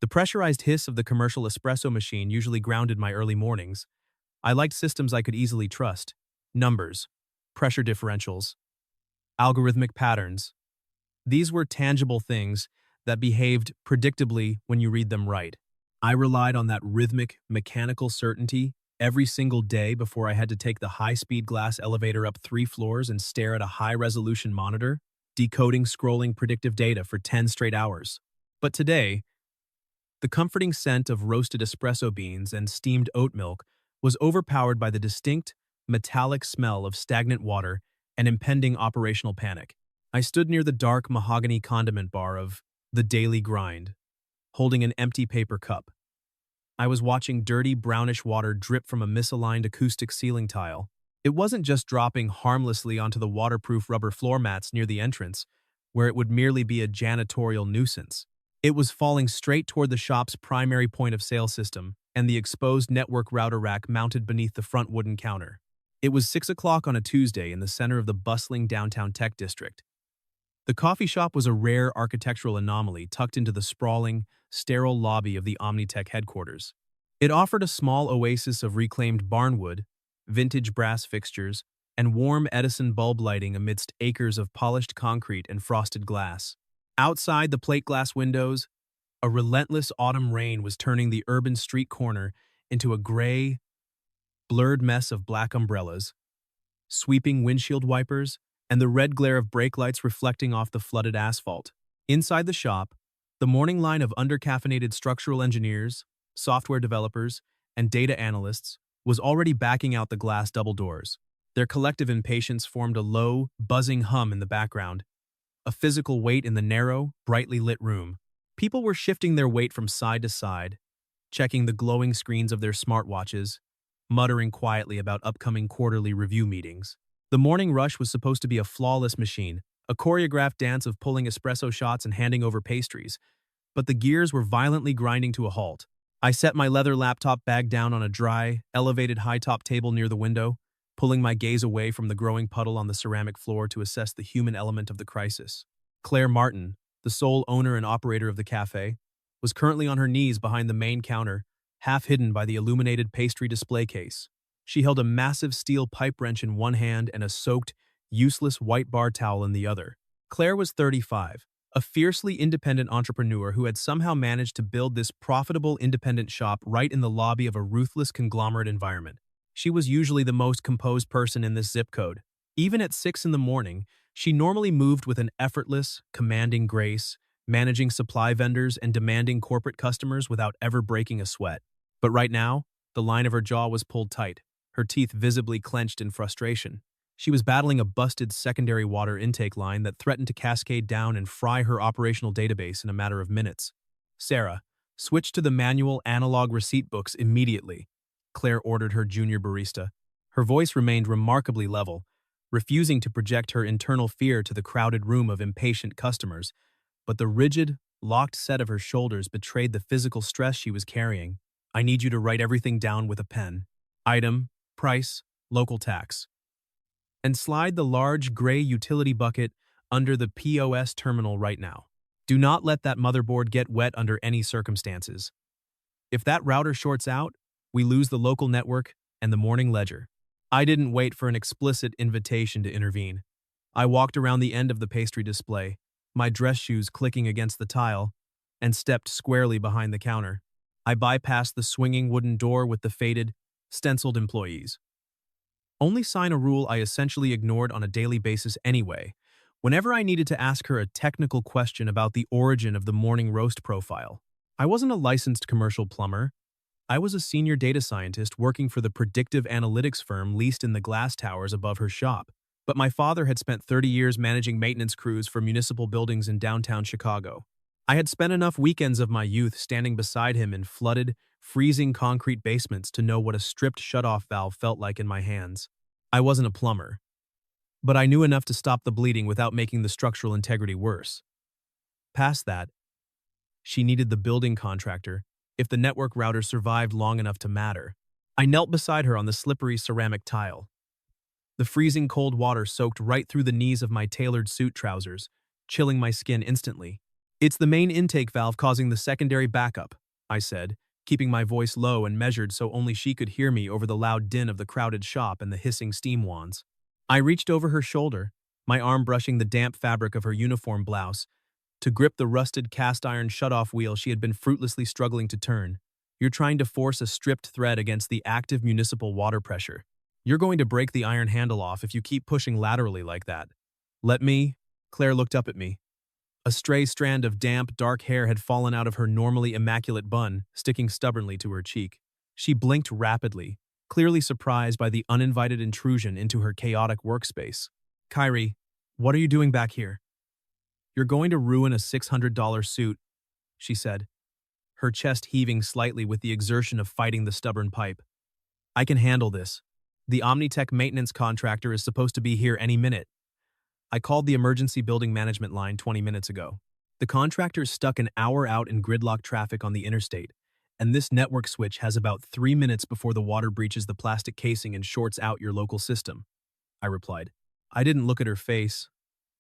The pressurized hiss of the commercial espresso machine usually grounded my early mornings. I liked systems I could easily trust. Numbers, pressure differentials, algorithmic patterns. These were tangible things that behaved predictably when you read them right. I relied on that rhythmic, mechanical certainty every single day before I had to take the high-speed glass elevator up 3 floors and stare at a high-resolution monitor, decoding scrolling predictive data for 10 straight hours. But today, the comforting scent of roasted espresso beans and steamed oat milk was overpowered by the distinct, metallic smell of stagnant water and impending operational panic. I stood near the dark mahogany condiment bar of the daily grind, holding an empty paper cup. I was watching dirty brownish water drip from a misaligned acoustic ceiling tile. It wasn't just dropping harmlessly onto the waterproof rubber floor mats near the entrance, where it would merely be a janitorial nuisance. It was falling straight toward the shop's primary point-of-sale system and the exposed network router rack mounted beneath the front wooden counter. It was 6 o'clock on a Tuesday in the center of the bustling downtown tech district. The coffee shop was a rare architectural anomaly tucked into the sprawling, sterile lobby of the Omnitech headquarters. It offered a small oasis of reclaimed barnwood, vintage brass fixtures, and warm Edison bulb lighting amidst acres of polished concrete and frosted glass. Outside the plate glass windows, a relentless autumn rain was turning the urban street corner into a gray, blurred mess of black umbrellas, sweeping windshield wipers, and the red glare of brake lights reflecting off the flooded asphalt. Inside the shop, the morning line of undercaffeinated structural engineers, software developers, and data analysts was already backing out the glass double doors. Their collective impatience formed a low, buzzing hum in the background, a physical weight in the narrow, brightly lit room. People were shifting their weight from side to side, checking the glowing screens of their smartwatches, muttering quietly about upcoming quarterly review meetings. The morning rush was supposed to be a flawless machine, a choreographed dance of pulling espresso shots and handing over pastries, but the gears were violently grinding to a halt. I set my leather laptop bag down on a dry, elevated high-top table near the window, pulling my gaze away from the growing puddle on the ceramic floor to assess the human element of the crisis. Claire Martin, the sole owner and operator of the cafe, was currently on her knees behind the main counter, half hidden by the illuminated pastry display case. She held a massive steel pipe wrench in one hand and a soaked, useless white bar towel in the other. Claire was 35, a fiercely independent entrepreneur who had somehow managed to build this profitable independent shop right in the lobby of a ruthless conglomerate environment. She was usually the most composed person in this zip code. Even at 6 in the morning, she normally moved with an effortless, commanding grace, managing supply vendors and demanding corporate customers without ever breaking a sweat. But right now, the line of her jaw was pulled tight, her teeth visibly clenched in frustration. She was battling a busted secondary water intake line that threatened to cascade down and fry her operational database in a matter of minutes. "Sarah, switch to the manual analog receipt books immediately," Claire ordered her junior barista. Her voice remained remarkably level, refusing to project her internal fear to the crowded room of impatient customers, but the rigid, locked set of her shoulders betrayed the physical stress she was carrying. "I need you to write everything down with a pen. Item, price, local tax. And slide the large gray utility bucket under the POS terminal right now. Do not let that motherboard get wet under any circumstances. If that router shorts out, we lose the local network and the morning ledger." I didn't wait for an explicit invitation to intervene. I walked around the end of the pastry display, my dress shoes clicking against the tile, and stepped squarely behind the counter. I bypassed the swinging wooden door with the faded, stenciled employees. Only sign a rule I essentially ignored on a daily basis anyway, whenever I needed to ask her a technical question about the origin of the morning roast profile. I wasn't a licensed commercial plumber. I was a senior data scientist working for the predictive analytics firm leased in the glass towers above her shop. But my father had spent 30 years managing maintenance crews for municipal buildings in downtown Chicago. I had spent enough weekends of my youth standing beside him in flooded, freezing concrete basements to know what a stripped shutoff valve felt like in my hands. I wasn't a plumber, but I knew enough to stop the bleeding without making the structural integrity worse. Past that, she needed the building contractor if the network router survived long enough to matter. I knelt beside her on the slippery ceramic tile. The freezing cold water soaked right through the knees of my tailored suit trousers, chilling my skin instantly. It's the main intake valve causing the secondary backup, I said, keeping my voice low and measured so only she could hear me over the loud din of the crowded shop and the hissing steam wands. I reached over her shoulder, my arm brushing the damp fabric of her uniform blouse, to grip the rusted cast-iron shutoff wheel she had been fruitlessly struggling to turn. You're trying to force a stripped thread against the active municipal water pressure. You're going to break the iron handle off if you keep pushing laterally like that. Let me. Claire looked up at me. A stray strand of damp, dark hair had fallen out of her normally immaculate bun, sticking stubbornly to her cheek. She blinked rapidly, clearly surprised by the uninvited intrusion into her chaotic workspace. Kyrie, what are you doing back here? You're going to ruin a $600 suit, she said, her chest heaving slightly with the exertion of fighting the stubborn pipe. I can handle this. The Omnitech maintenance contractor is supposed to be here any minute. I called the emergency building management line 20 minutes ago. The contractor's stuck an hour out in gridlock traffic on the interstate, and this network switch has about 3 minutes before the water breaches the plastic casing and shorts out your local system, I replied. I didn't look at her face.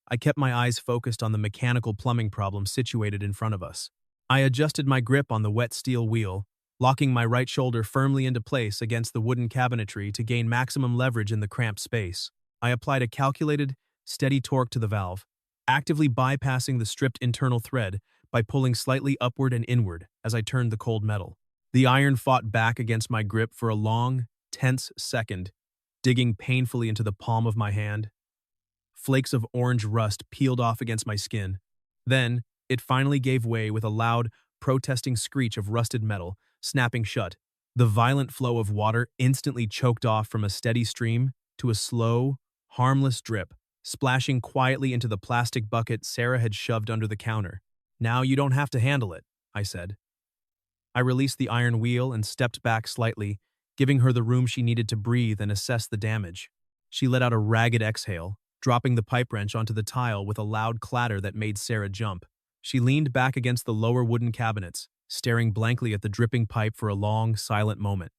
I kept my eyes focused on the mechanical plumbing problem situated in front of us. I adjusted my grip on the wet steel wheel, locking my right shoulder firmly into place against the wooden cabinetry to gain maximum leverage in the cramped space. I applied a calculated, steady torque to the valve, actively bypassing the stripped internal thread by pulling slightly upward and inward as I turned the cold metal. The iron fought back against my grip for a long, tense second, digging painfully into the palm of my hand. Flakes of orange rust peeled off against my skin. Then, it finally gave way with a loud, protesting screech of rusted metal, snapping shut. The violent flow of water instantly choked off from a steady stream to a slow, harmless drip, splashing quietly into the plastic bucket Sarah had shoved under the counter. Now you don't have to handle it, I said. I released the iron wheel and stepped back slightly, giving her the room she needed to breathe and assess the damage. She let out a ragged exhale, dropping the pipe wrench onto the tile with a loud clatter that made Sarah jump. She leaned back against the lower wooden cabinets, staring blankly at the dripping pipe for a long, silent moment.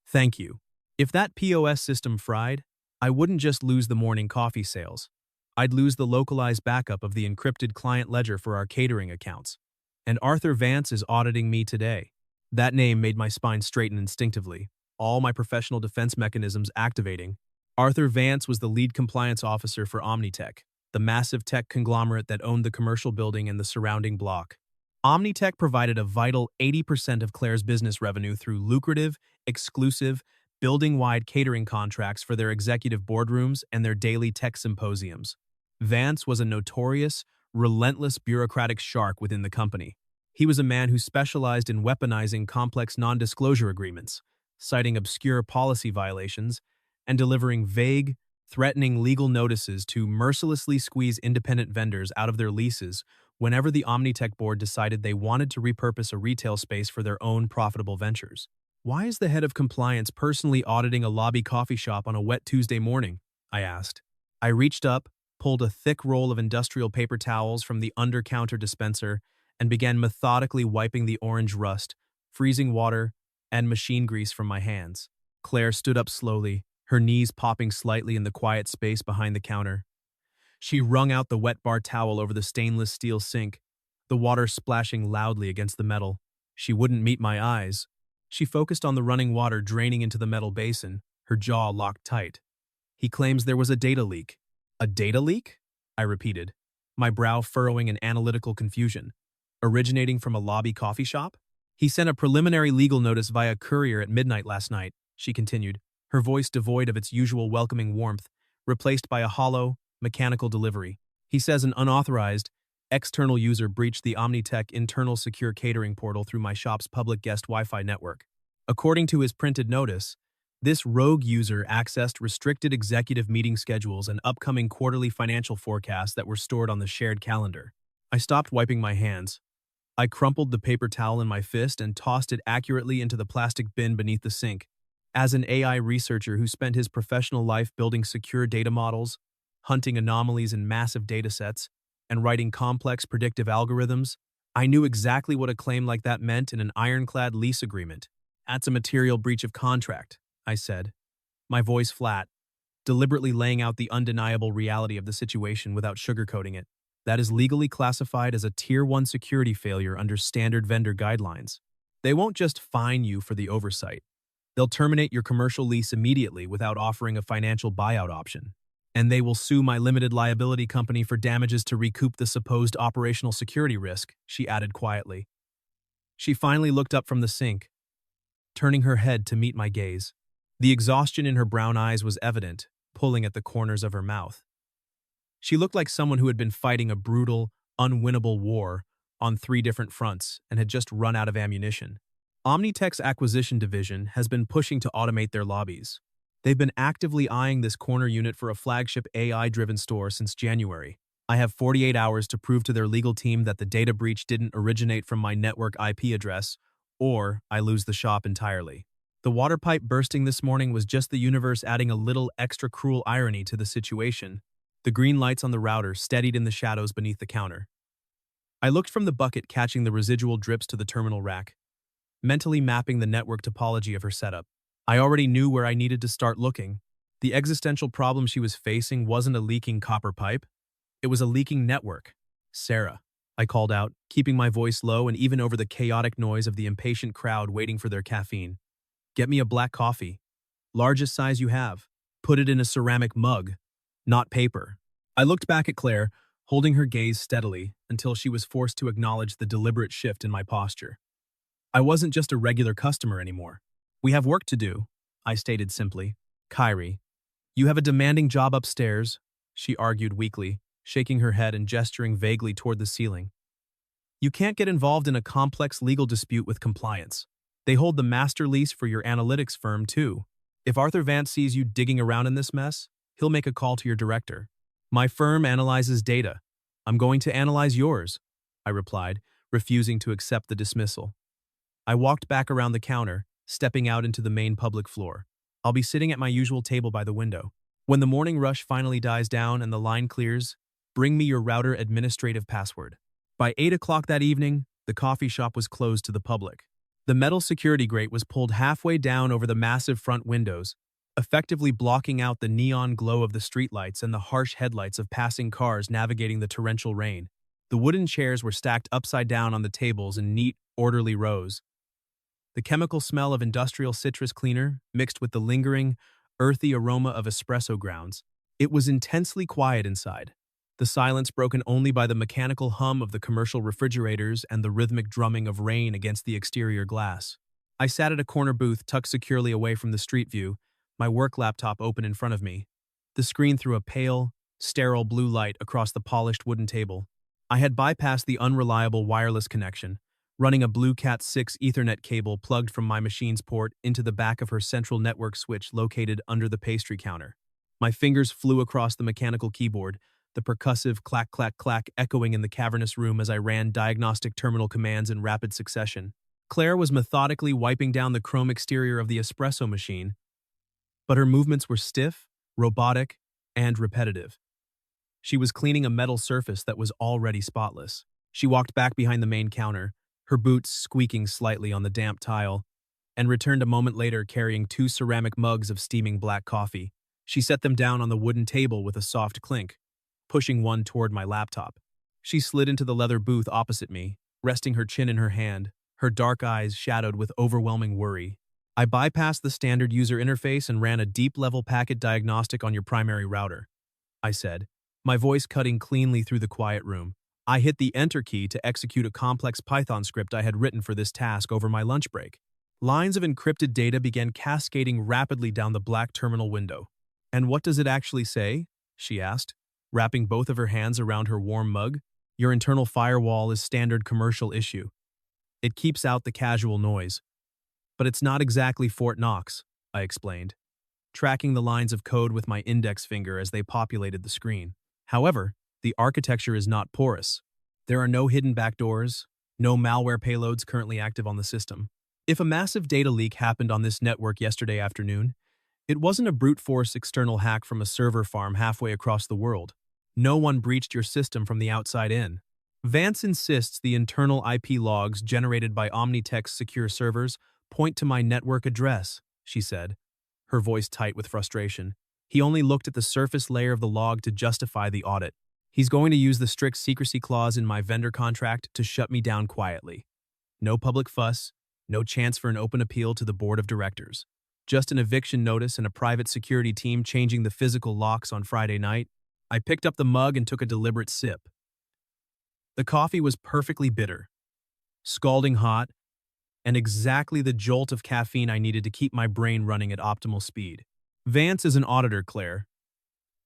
Thank you. If that POS system fried, I wouldn't just lose the morning coffee sales. I'd lose the localized backup of the encrypted client ledger for our catering accounts. And Arthur Vance is auditing me today. That name made my spine straighten instinctively, all my professional defense mechanisms activating. Arthur Vance was the lead compliance officer for Omnitech, the massive tech conglomerate that owned the commercial building and the surrounding block. Omnitech provided a vital 80% of Claire's business revenue through lucrative, exclusive, building-wide catering contracts for their executive boardrooms and their daily tech symposiums. Vance was a notorious, relentless bureaucratic shark within the company. He was a man who specialized in weaponizing complex non-disclosure agreements, citing obscure policy violations, and delivering vague, threatening legal notices to mercilessly squeeze independent vendors out of their leases whenever the Omnitech board decided they wanted to repurpose a retail space for their own profitable ventures. Why is the head of compliance personally auditing a lobby coffee shop on a wet Tuesday morning? I asked. I reached up, pulled a thick roll of industrial paper towels from the under-counter dispenser, and began methodically wiping the orange rust, freezing water, and machine grease from my hands. Claire stood up slowly, her knees popping slightly in the quiet space behind the counter. She wrung out the wet bar towel over the stainless steel sink, the water splashing loudly against the metal. She wouldn't meet my eyes. She focused on the running water draining into the metal basin, her jaw locked tight. He claims there was a data leak. A data leak? I repeated, my brow furrowing in analytical confusion. Originating from a lobby coffee shop? He sent a preliminary legal notice via courier at midnight last night, she continued, her voice devoid of its usual welcoming warmth, replaced by a hollow, mechanical delivery. He says an unauthorized, external user breached the Omnitech internal secure catering portal through my shop's public guest Wi-Fi network. According to his printed notice, this rogue user accessed restricted executive meeting schedules and upcoming quarterly financial forecasts that were stored on the shared calendar. I stopped wiping my hands. I crumpled the paper towel in my fist and tossed it accurately into the plastic bin beneath the sink. As an AI researcher who spent his professional life building secure data models, hunting anomalies in massive datasets, and writing complex predictive algorithms, I knew exactly what a claim like that meant in an ironclad lease agreement. That's a material breach of contract, I said, my voice flat, deliberately laying out the undeniable reality of the situation without sugarcoating it. That is legally classified as a Tier 1 security failure under standard vendor guidelines. They won't just fine you for the oversight. They'll terminate your commercial lease immediately without offering a financial buyout option. And they will sue my limited liability company for damages to recoup the supposed operational security risk, she added quietly. She finally looked up from the sink, turning her head to meet my gaze. The exhaustion in her brown eyes was evident, pulling at the corners of her mouth. She looked like someone who had been fighting a brutal, unwinnable war on 3 different fronts and had just run out of ammunition. Omnitech's acquisition division has been pushing to automate their lobbies. They've been actively eyeing this corner unit for a flagship AI-driven store since January. I have 48 hours to prove to their legal team that the data breach didn't originate from my network IP address, or I lose the shop entirely. The water pipe bursting this morning was just the universe adding a little extra cruel irony to the situation. The green lights on the router steadied in the shadows beneath the counter. I looked from the bucket, catching the residual drips to the terminal rack, mentally mapping the network topology of her setup. I already knew where I needed to start looking. The existential problem she was facing wasn't a leaking copper pipe. It was a leaking network. "Sarah," I called out, keeping my voice low and even over the chaotic noise of the impatient crowd waiting for their caffeine. "Get me a black coffee. Largest size you have. Put it in a ceramic mug, not paper." I looked back at Claire, holding her gaze steadily until she was forced to acknowledge the deliberate shift in my posture. I wasn't just a regular customer anymore. "We have work to do," I stated simply. "Kyrie, you have a demanding job upstairs," she argued weakly, shaking her head and gesturing vaguely toward the ceiling. "You can't get involved in a complex legal dispute with compliance. They hold the master lease for your analytics firm, too. If Arthur Vance sees you digging around in this mess, he'll make a call to your director." "My firm analyzes data. I'm going to analyze yours," I replied, refusing to accept the dismissal. I walked back around the counter, stepping out into the main public floor. I'll be sitting at my usual table by the window. When the morning rush finally dies down and the line clears, bring me your router administrative password. By 8 o'clock that evening, the coffee shop was closed to the public. The metal security grate was pulled halfway down over the massive front windows, effectively blocking out the neon glow of the streetlights and the harsh headlights of passing cars navigating the torrential rain. The wooden chairs were stacked upside down on the tables in neat, orderly rows. The chemical smell of industrial citrus cleaner mixed with the lingering, earthy aroma of espresso grounds. It was intensely quiet inside, the silence broken only by the mechanical hum of the commercial refrigerators and the rhythmic drumming of rain against the exterior glass. I sat at a corner booth tucked securely away from the street view, my work laptop open in front of me. The screen threw a pale, sterile blue light across the polished wooden table. I had bypassed the unreliable wireless connection, running a Blue Cat 6 Ethernet cable plugged from my machine's port into the back of her central network switch located under the pastry counter. My fingers flew across the mechanical keyboard, the percussive clack-clack-clack echoing in the cavernous room as I ran diagnostic terminal commands in rapid succession. Claire was methodically wiping down the chrome exterior of the espresso machine, but her movements were stiff, robotic, and repetitive. She was cleaning a metal surface that was already spotless. She walked back behind the main counter, her boots squeaking slightly on the damp tile, and returned a moment later carrying 2 ceramic mugs of steaming black coffee. She set them down on the wooden table with a soft clink, pushing one toward my laptop. She slid into the leather booth opposite me, resting her chin in her hand, her dark eyes shadowed with overwhelming worry. "I bypassed the standard user interface and ran a deep-level packet diagnostic on your primary router," I said, my voice cutting cleanly through the quiet room. I hit the Enter key to execute a complex Python script I had written for this task over my lunch break. Lines of encrypted data began cascading rapidly down the black terminal window. "And what does it actually say?" she asked, wrapping both of her hands around her warm mug. "Your internal firewall is standard commercial issue. It keeps out the casual noise. But it's not exactly Fort Knox," I explained, tracking the lines of code with my index finger as they populated the screen. "However, the architecture is not porous. There are no hidden backdoors, no malware payloads currently active on the system. If a massive data leak happened on this network yesterday afternoon, it wasn't a brute force external hack from a server farm halfway across the world. No one breached your system from the outside in. Vance insists the internal IP logs generated by Omnitech's secure servers point to my network address," she said, her voice tight with frustration. "He only looked at the surface layer of the log to justify the audit. He's going to use the strict secrecy clause in my vendor contract to shut me down quietly. No public fuss, no chance for an open appeal to the board of directors. Just an eviction notice and a private security team changing the physical locks on Friday night. I picked up the mug and took a deliberate sip. The coffee was perfectly bitter, scalding hot, and exactly the jolt of caffeine I needed to keep my brain running at optimal speed. Vance is an auditor, Claire.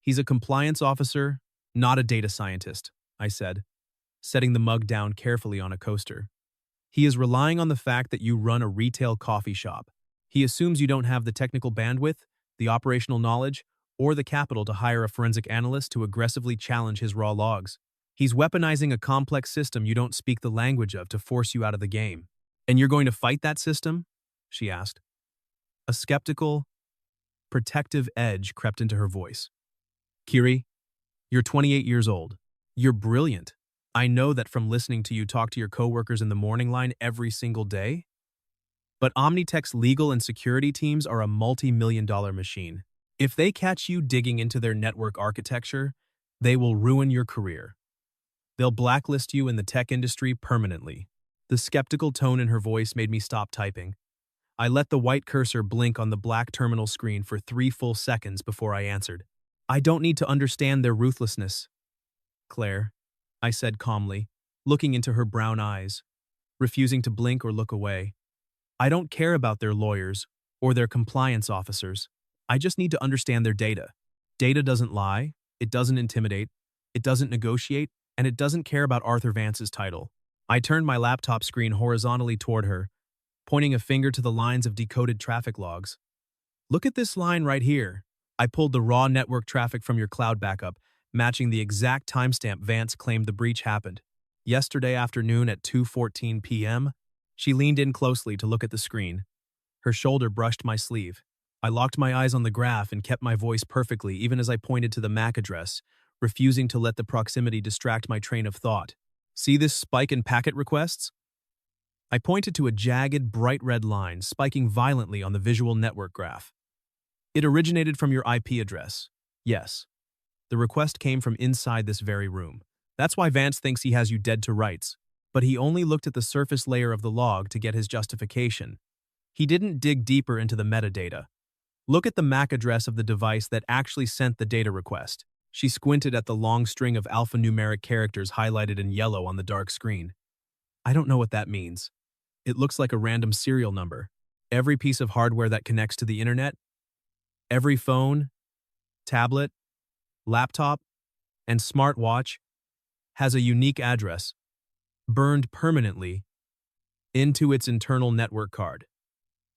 He's a compliance officer, not a data scientist, I said, setting the mug down carefully on a coaster. He is relying on the fact that you run a retail coffee shop. He assumes you don't have the technical bandwidth, the operational knowledge, or the capital to hire a forensic analyst to aggressively challenge his raw logs. He's weaponizing a complex system you don't speak the language of to force you out of the game. And you're going to fight that system? She asked. A skeptical, protective edge crept into her voice. Kyrie, you're 28 years old. You're brilliant. I know that from listening to you talk to your coworkers in the morning line every single day. But Omnitech's legal and security teams are a multi-million-dollar machine. If they catch you digging into their network architecture, they will ruin your career. They'll blacklist you in the tech industry permanently. The skeptical tone in her voice made me stop typing. I let the white cursor blink on the black terminal screen for 3 full seconds before I answered. I don't need to understand their ruthlessness, Claire, I said calmly, looking into her brown eyes, refusing to blink or look away. I don't care about their lawyers or their compliance officers. I just need to understand their data. Data doesn't lie, it doesn't intimidate, it doesn't negotiate, and it doesn't care about Arthur Vance's title. I turned my laptop screen horizontally toward her, pointing a finger to the lines of decoded traffic logs. Look at this line right here. I pulled the raw network traffic from your cloud backup, matching the exact timestamp Vance claimed the breach happened. Yesterday afternoon at 2:14 p.m., she leaned in closely to look at the screen. Her shoulder brushed my sleeve. I locked my eyes on the graph and kept my voice perfectly even as I pointed to the MAC address, refusing to let the proximity distract my train of thought. See this spike in packet requests? I pointed to a jagged, bright red line spiking violently on the visual network graph. It originated from your IP address. Yes. The request came from inside this very room. That's why Vance thinks he has you dead to rights. But he only looked at the surface layer of the log to get his justification. He didn't dig deeper into the metadata. Look at the MAC address of the device that actually sent the data request. She squinted at the long string of alphanumeric characters highlighted in yellow on the dark screen. I don't know what that means. It looks like a random serial number. Every piece of hardware that connects to the internet, every phone, tablet, laptop, and smartwatch has a unique address, burned permanently into its internal network card.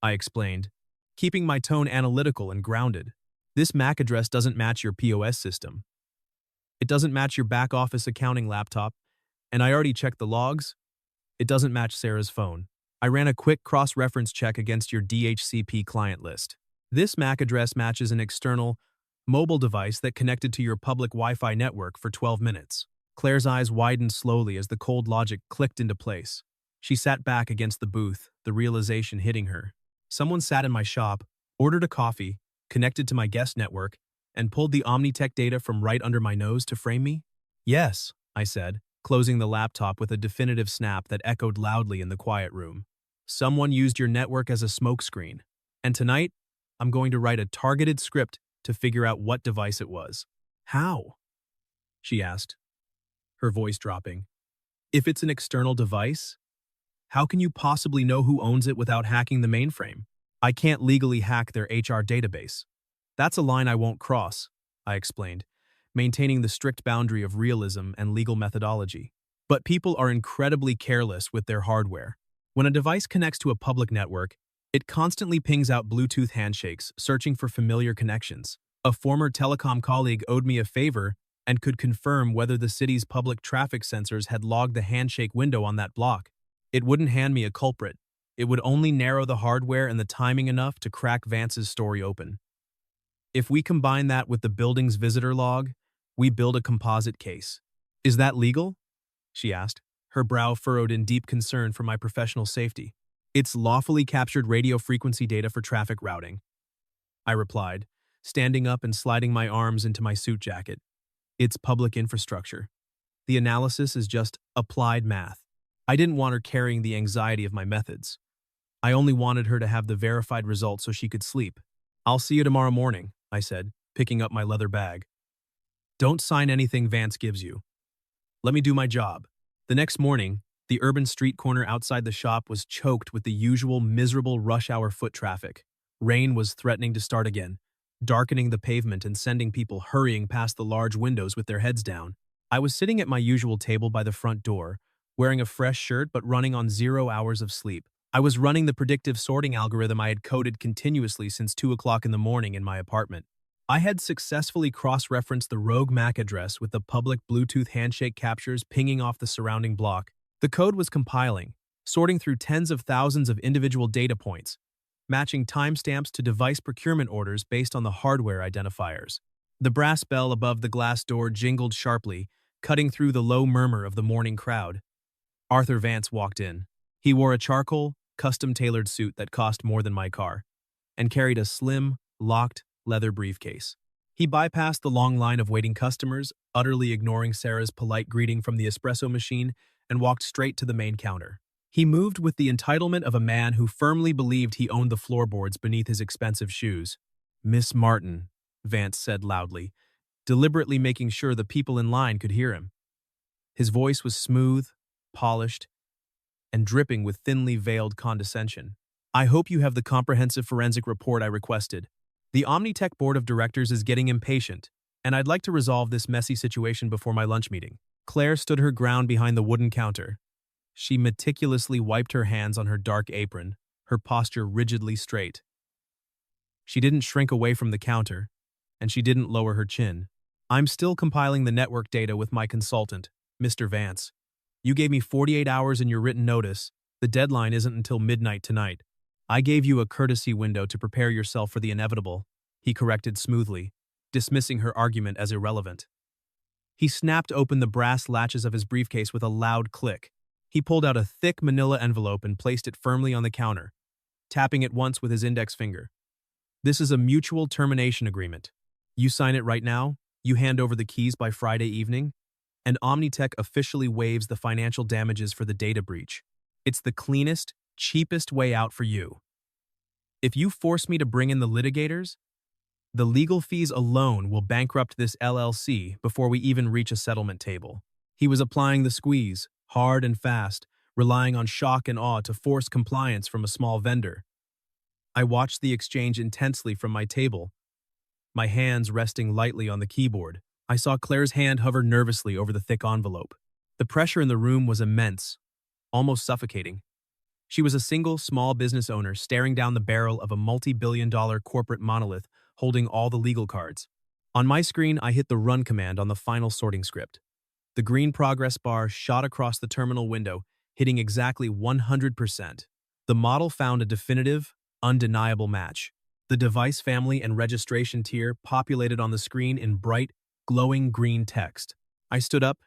I explained, keeping my tone analytical and grounded. This MAC address doesn't match your POS system. It doesn't match your back-office accounting laptop, and I already checked the logs. It doesn't match Sarah's phone. I ran a quick cross-reference check against your DHCP client list. This MAC address matches an external, mobile device that connected to your public Wi-Fi network for 12 minutes. Claire's eyes widened slowly as the cold logic clicked into place. She sat back against the booth, the realization hitting her. Someone sat in my shop, ordered a coffee, connected to my guest network, and pulled the Omnitech data from right under my nose to frame me? Yes, I said, closing the laptop with a definitive snap that echoed loudly in the quiet room. Someone used your network as a smokescreen. And tonight, I'm going to write a targeted script to figure out what device it was. How? She asked, her voice dropping. If it's an external device, how can you possibly know who owns it without hacking the mainframe? I can't legally hack their HR database. That's a line I won't cross, I explained, maintaining the strict boundary of realism and legal methodology. But people are incredibly careless with their hardware. When a device connects to a public network, it constantly pings out Bluetooth handshakes, searching for familiar connections. A former telecom colleague owed me a favor and could confirm whether the city's public traffic sensors had logged the handshake window on that block. It wouldn't hand me a culprit. It would only narrow the hardware and the timing enough to crack Vance's story open. If we combine that with the building's visitor log, we build a composite case. Is that legal? She asked, her brow furrowed in deep concern for my professional safety. It's lawfully captured radio frequency data for traffic routing, I replied, standing up and sliding my arms into my suit jacket. It's public infrastructure. The analysis is just applied math. I didn't want her carrying the anxiety of my methods. I only wanted her to have the verified results so she could sleep. I'll see you tomorrow morning, I said, picking up my leather bag. Don't sign anything Vance gives you. Let me do my job. The next morning, the urban street corner outside the shop was choked with the usual miserable rush hour foot traffic. Rain was threatening to start again, darkening the pavement and sending people hurrying past the large windows with their heads down. I was sitting at my usual table by the front door, wearing a fresh shirt but running on 0 hours of sleep. I was running the predictive sorting algorithm I had coded continuously since 2 o'clock in the morning in my apartment. I had successfully cross-referenced the rogue MAC address with the public Bluetooth handshake captures pinging off the surrounding block. The code was compiling, sorting through tens of thousands of individual data points, matching timestamps to device procurement orders based on the hardware identifiers. The brass bell above the glass door jingled sharply, cutting through the low murmur of the morning crowd. Arthur Vance walked in. He wore a charcoal, custom-tailored suit that cost more than my car, and carried a slim, locked, leather briefcase. He bypassed the long line of waiting customers, utterly ignoring Sarah's polite greeting from the espresso machine, and walked straight to the main counter. He moved with the entitlement of a man who firmly believed he owned the floorboards beneath his expensive shoes. "Miss Martin," Vance said loudly, deliberately making sure the people in line could hear him. His voice was smooth, polished, and dripping with thinly veiled condescension. "I hope you have the comprehensive forensic report I requested. The Omnitech Board of Directors is getting impatient, and I'd like to resolve this messy situation before my lunch meeting." Claire stood her ground behind the wooden counter. She meticulously wiped her hands on her dark apron, her posture rigidly straight. She didn't shrink away from the counter, and she didn't lower her chin. "I'm still compiling the network data with my consultant, Mr. Vance. You gave me 48 hours in your written notice. The deadline isn't until midnight tonight. I gave you a courtesy window to prepare yourself for the inevitable," he corrected smoothly, dismissing her argument as irrelevant. He snapped open the brass latches of his briefcase with a loud click. He pulled out a thick manila envelope and placed it firmly on the counter, tapping it once with his index finger. "This is a mutual termination agreement. You sign it right now, you hand over the keys by Friday evening, and Omnitech officially waives the financial damages for the data breach. It's the cleanest, cheapest way out for you. If you force me to bring in the litigators, the legal fees alone will bankrupt this LLC before we even reach a settlement table." He was applying the squeeze, hard and fast, relying on shock and awe to force compliance from a small vendor. I watched the exchange intensely from my table, my hands resting lightly on the keyboard. I saw Claire's hand hover nervously over the thick envelope. The pressure in the room was immense, almost suffocating. She was a single, small business owner staring down the barrel of a multi-billion-dollar corporate monolith holding all the legal cards. On my screen, I hit the run command on the final sorting script. The green progress bar shot across the terminal window, hitting exactly 100%. The model found a definitive, undeniable match. The device family and registration tier populated on the screen in bright, glowing green text. I stood up,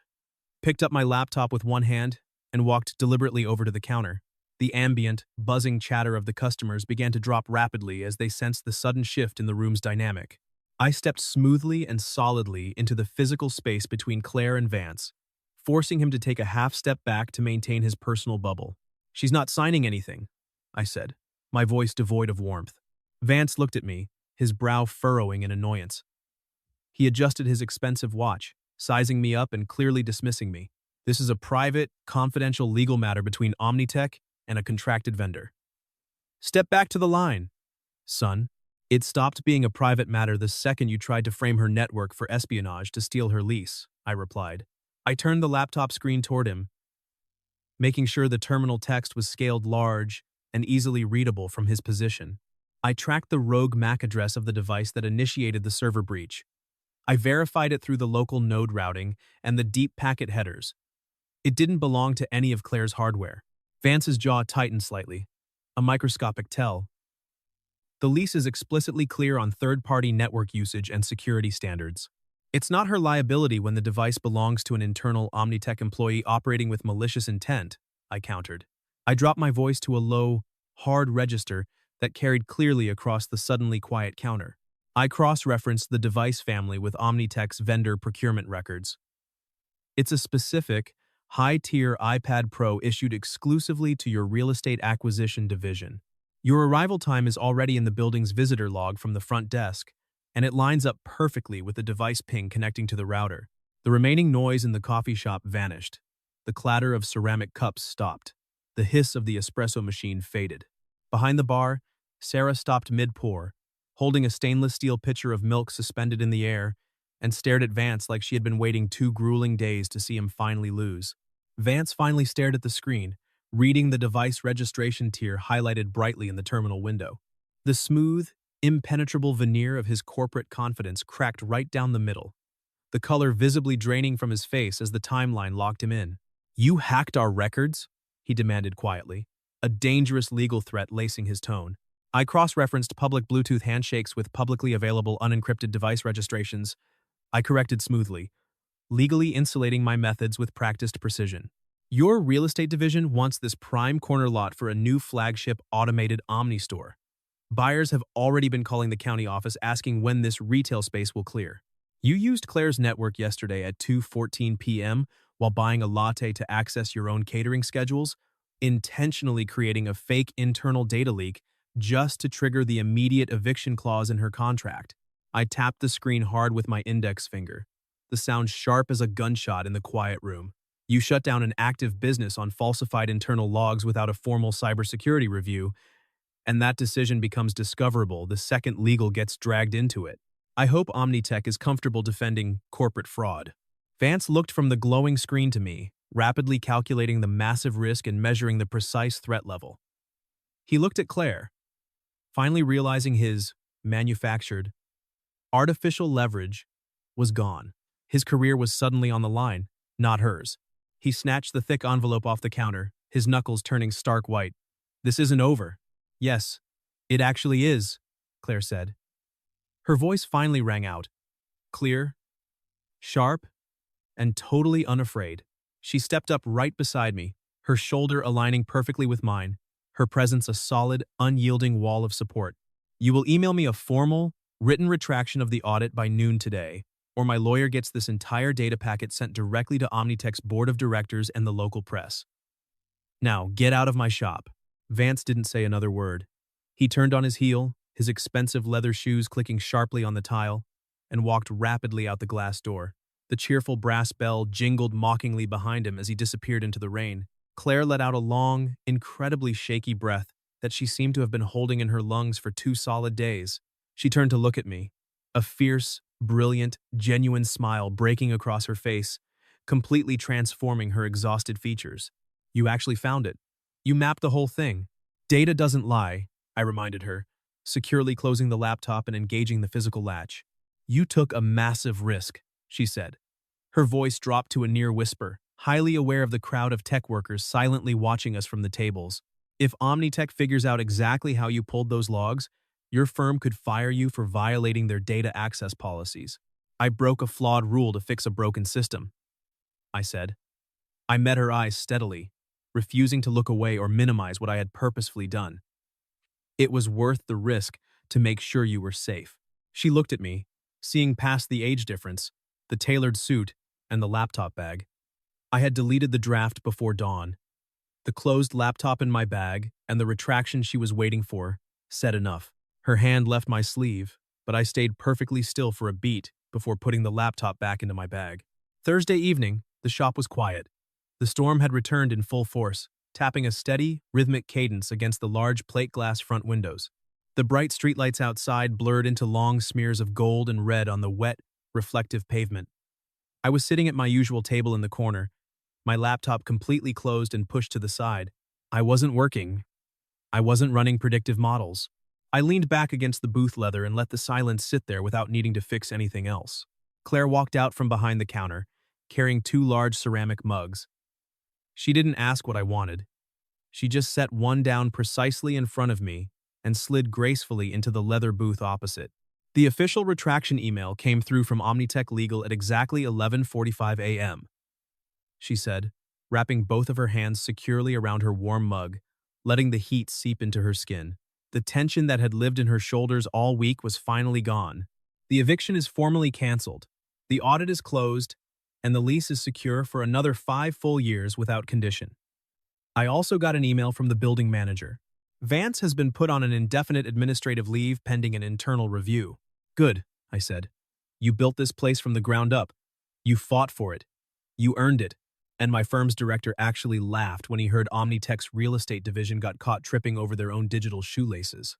picked up my laptop with one hand, and walked deliberately over to the counter. The ambient, buzzing chatter of the customers began to drop rapidly as they sensed the sudden shift in the room's dynamic. I stepped smoothly and solidly into the physical space between Claire and Vance, forcing him to take a half step back to maintain his personal bubble. "She's not signing anything," I said, my voice devoid of warmth. Vance looked at me, his brow furrowing in annoyance. He adjusted his expensive watch, sizing me up and clearly dismissing me. "This is a private, confidential legal matter between Omnitech and a contracted vendor. Step back to the line, son." "It stopped being a private matter the second you tried to frame her network for espionage to steal her lease," I replied. I turned the laptop screen toward him, making sure the terminal text was scaled large and easily readable from his position. I tracked the rogue MAC address of the device that initiated the server breach. I verified it through the local node routing and the deep packet headers. It didn't belong to any of Claire's hardware. Vance's jaw tightened slightly, a microscopic tell. The lease is explicitly clear on third-party network usage and security standards. It's not her liability when the device belongs to an internal Omnitech employee operating with malicious intent, I countered. I dropped my voice to a low, hard register that carried clearly across the suddenly quiet counter. I cross-referenced the device family with Omnitech's vendor procurement records. It's a specific, high-tier iPad Pro issued exclusively to your real estate acquisition division. Your arrival time is already in the building's visitor log from the front desk, and it lines up perfectly with the device ping connecting to the router. The remaining noise in the coffee shop vanished. The clatter of ceramic cups stopped. The hiss of the espresso machine faded. Behind the bar, Sarah stopped mid-pour, holding a stainless steel pitcher of milk suspended in the air, and stared at Vance like she had been waiting 2 grueling days to see him finally lose. Vance finally stared at the screen, reading the device registration tier highlighted brightly in the terminal window. The smooth, impenetrable veneer of his corporate confidence cracked right down the middle, the color visibly draining from his face as the timeline locked him in. "You hacked our records?" he demanded quietly, a dangerous legal threat lacing his tone. I cross-referenced public Bluetooth handshakes with publicly available unencrypted device registrations. I corrected smoothly, legally insulating my methods with practiced precision. "Your real estate division wants this prime corner lot for a new flagship automated Omni store. Buyers have already been calling the county office asking when this retail space will clear. You used Claire's network yesterday at 2:14 p.m. while buying a latte to access your own catering schedules, intentionally creating a fake internal data leak just to trigger the immediate eviction clause in her contract." I tapped the screen hard with my index finger, the sound sharp as a gunshot in the quiet room. "You shut down an active business on falsified internal logs without a formal cybersecurity review, and that decision becomes discoverable the second legal gets dragged into it. I hope Omnitech is comfortable defending corporate fraud." Vance looked from the glowing screen to me, rapidly calculating the massive risk and measuring the precise threat level. He looked at Claire, finally realizing his manufactured, artificial leverage was gone. His career was suddenly on the line, not hers. He snatched the thick envelope off the counter, his knuckles turning stark white. "This isn't over." "Yes, it actually is," Claire said. Her voice finally rang out, clear, sharp, and totally unafraid. She stepped up right beside me, her shoulder aligning perfectly with mine, her presence a solid, unyielding wall of support. "You will email me a formal, written retraction of the audit by noon today, or my lawyer gets this entire data packet sent directly to Omnitech's board of directors and the local press. Now, get out of my shop." Vance didn't say another word. He turned on his heel, his expensive leather shoes clicking sharply on the tile, and walked rapidly out the glass door. The cheerful brass bell jingled mockingly behind him as he disappeared into the rain. Claire let out a long, incredibly shaky breath that she seemed to have been holding in her lungs for 2 solid days. She turned to look at me, a fierce, brilliant, genuine smile breaking across her face, completely transforming her exhausted features. "You actually found it. You mapped the whole thing." "Data doesn't lie," I reminded her, securely closing the laptop and engaging the physical latch. "You took a massive risk," she said. Her voice dropped to a near whisper, highly aware of the crowd of tech workers silently watching us from the tables. "If Omnitech figures out exactly how you pulled those logs, your firm could fire you for violating their data access policies." "I broke a flawed rule to fix a broken system," I said. I met her eyes steadily, refusing to look away or minimize what I had purposefully done. "It was worth the risk to make sure you were safe." She looked at me, seeing past the age difference, the tailored suit, and the laptop bag. I had deleted the draft before dawn. The closed laptop in my bag and the retraction she was waiting for said enough. Her hand left my sleeve, but I stayed perfectly still for a beat before putting the laptop back into my bag. Thursday evening, the shop was quiet. The storm had returned in full force, tapping a steady, rhythmic cadence against the large plate glass front windows. The bright streetlights outside blurred into long smears of gold and red on the wet, reflective pavement. I was sitting at my usual table in the corner, my laptop completely closed and pushed to the side. I wasn't working. I wasn't running predictive models. I leaned back against the booth leather and let the silence sit there without needing to fix anything else. Claire walked out from behind the counter, carrying 2 large ceramic mugs. She didn't ask what I wanted. She just set one down precisely in front of me and slid gracefully into the leather booth opposite. The official retraction email came through from Omnitech Legal at exactly 11:45 a.m., she said, wrapping both of her hands securely around her warm mug, letting the heat seep into her skin. The tension that had lived in her shoulders all week was finally gone. The eviction is formally canceled. The audit is closed, and the lease is secure for another 5 full years without condition. I also got an email from the building manager. Vance has been put on an indefinite administrative leave pending an internal review. Good, I said. You built this place from the ground up. You fought for it. You earned it. And my firm's director actually laughed when he heard Omnitech's real estate division got caught tripping over their own digital shoelaces.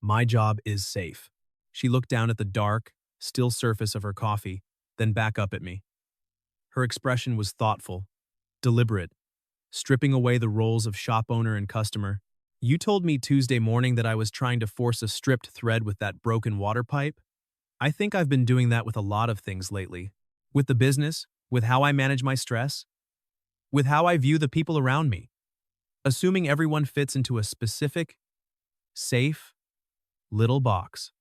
My job is safe. She looked down at the dark, still surface of her coffee, then back up at me. Her expression was thoughtful, deliberate, stripping away the roles of shop owner and customer. You told me Tuesday morning that I was trying to force a stripped thread with that broken water pipe. I think I've been doing that with a lot of things lately. With the business, with how I manage my stress, with how I view the people around me. Assuming everyone fits into a specific, safe, little box.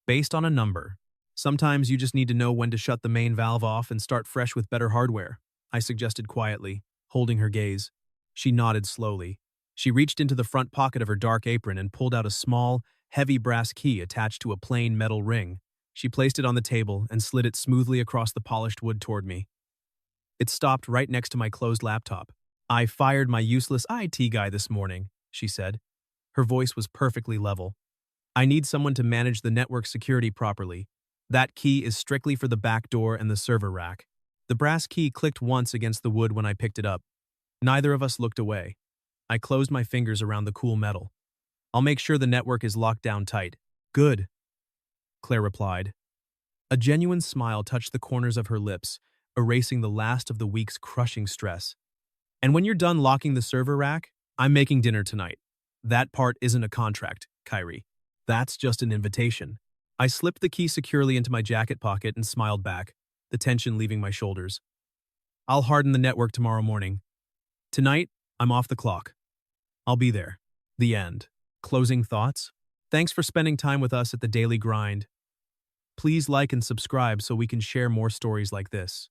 Based on a number. Sometimes you just need to know when to shut the main valve off and start fresh with better hardware, I suggested quietly, holding her gaze. She nodded slowly. She reached into the front pocket of her dark apron and pulled out a small, heavy brass key attached to a plain metal ring. She placed it on the table and slid it smoothly across the polished wood toward me. It stopped right next to my closed laptop. I fired my useless IT guy this morning, she said. Her voice was perfectly level. I need someone to manage the network security properly. That key is strictly for the back door and the server rack. The brass key clicked once against the wood when I picked it up. Neither of us looked away. I closed my fingers around the cool metal. I'll make sure the network is locked down tight. Good, Claire replied. A genuine smile touched the corners of her lips, erasing the last of the week's crushing stress. And when you're done locking the server rack, I'm making dinner tonight. That part isn't a contract, Kyrie. That's just an invitation. I slipped the key securely into my jacket pocket and smiled back, the tension leaving my shoulders. I'll harden the network tomorrow morning. Tonight, I'm off the clock. I'll be there. The end. Closing thoughts? Thanks for spending time with us at the Daily Grind. Please like and subscribe so we can share more stories like this.